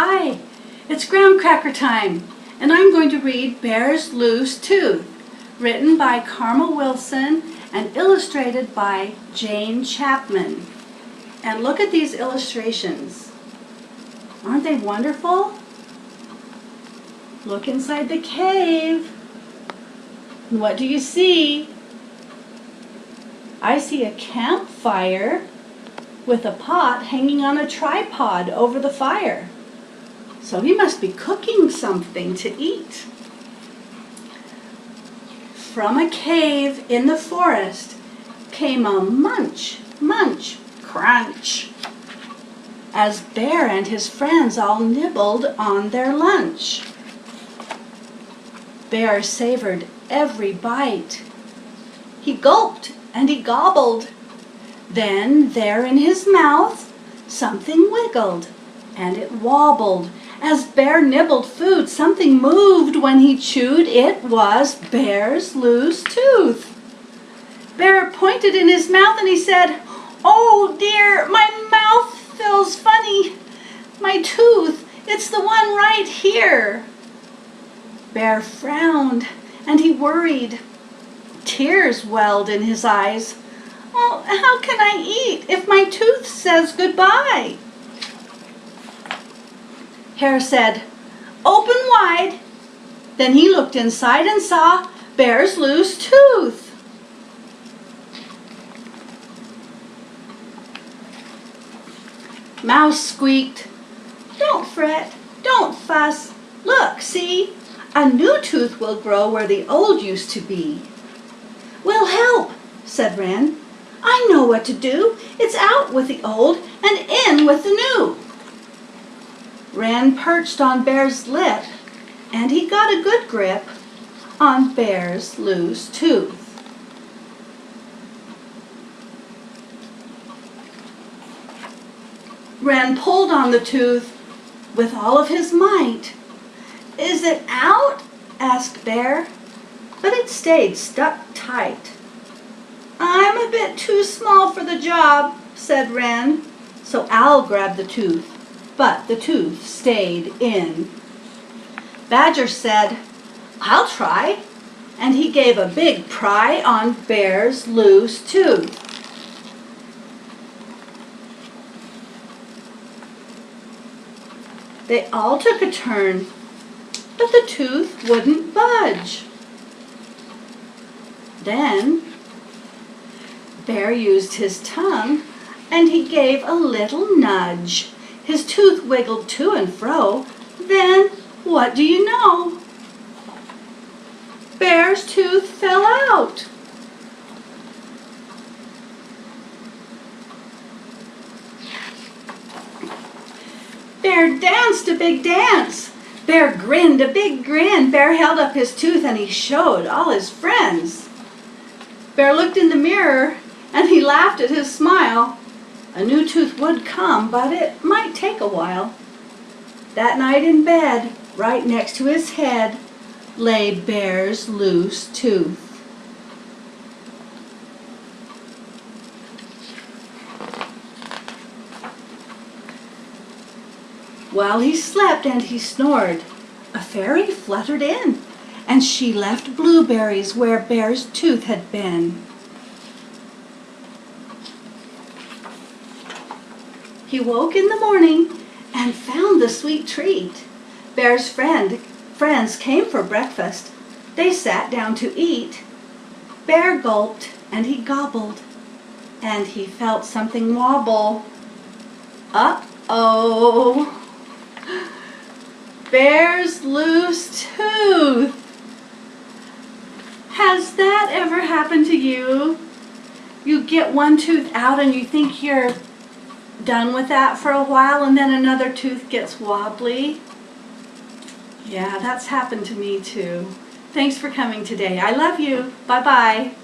Hi, it's Graham-cracker time, and I'm going to read Bear's Loose Tooth, written by Wilson and illustrated by Jane Chapman. And look at these illustrations. Aren't they wonderful? Look inside the cave. And what do you see? I see a campfire with a pot hanging on a tripod over the fire. So he must be cooking something to eat. From a cave in the forest came a munch, munch, crunch, as Bear and his friends all nibbled on their lunch. Bear savored every bite. He gulped and he gobbled. Then there in his mouth something wiggled and it wobbled. As Bear nibbled food, something moved when he chewed. It was Bear's loose tooth. Bear pointed in his mouth and he said, "Oh dear, my mouth feels funny. My tooth, it's the one right here." Bear frowned and he worried. Tears welled in his eyes. "Oh, how can I eat if my tooth says goodbye?" Hare said, "Open wide." Then he looked inside and saw Bear's loose tooth. Mouse squeaked, "Don't fret, don't fuss. Look, see, a new tooth will grow where the old used to be." "We'll help," said Wren. "I know what to do. It's out with the old and in with the new." Wren perched on Bear's lip, and he got a good grip on Bear's loose tooth. Wren pulled on the tooth with all of his might. "Is it out?" asked Bear, but it stayed stuck tight. "I'm a bit too small for the job," said Wren, so Owl grabbed the tooth, but the tooth stayed in. Badger said, "I'll try," and he gave a big pry on Bear's loose tooth. They all took a turn, but the tooth wouldn't budge. Then Bear used his tongue and he gave a little nudge. His tooth wiggled to and fro. Then, what do you know? Bear's tooth fell out. Bear danced a big dance. Bear grinned a big grin. Bear held up his tooth and he showed all his friends. Bear looked in the mirror and he laughed at his smile. A new tooth would come, but it might take a while. That night in bed, right next to his head, lay Bear's loose tooth. While he slept and he snored, a fairy fluttered in, and she left blueberries where Bear's tooth had been. He woke in the morning and found the sweet treat. Bear's friends came for breakfast. They sat down to eat. Bear gulped and he gobbled, and he felt something wobble. Uh-oh! Bear's loose tooth! Has that ever happened to you? You get one tooth out and you think you're done with that for a while, and then another tooth gets wobbly. Yeah, that's happened to me too. Thanks for coming today. I love you. Bye-bye.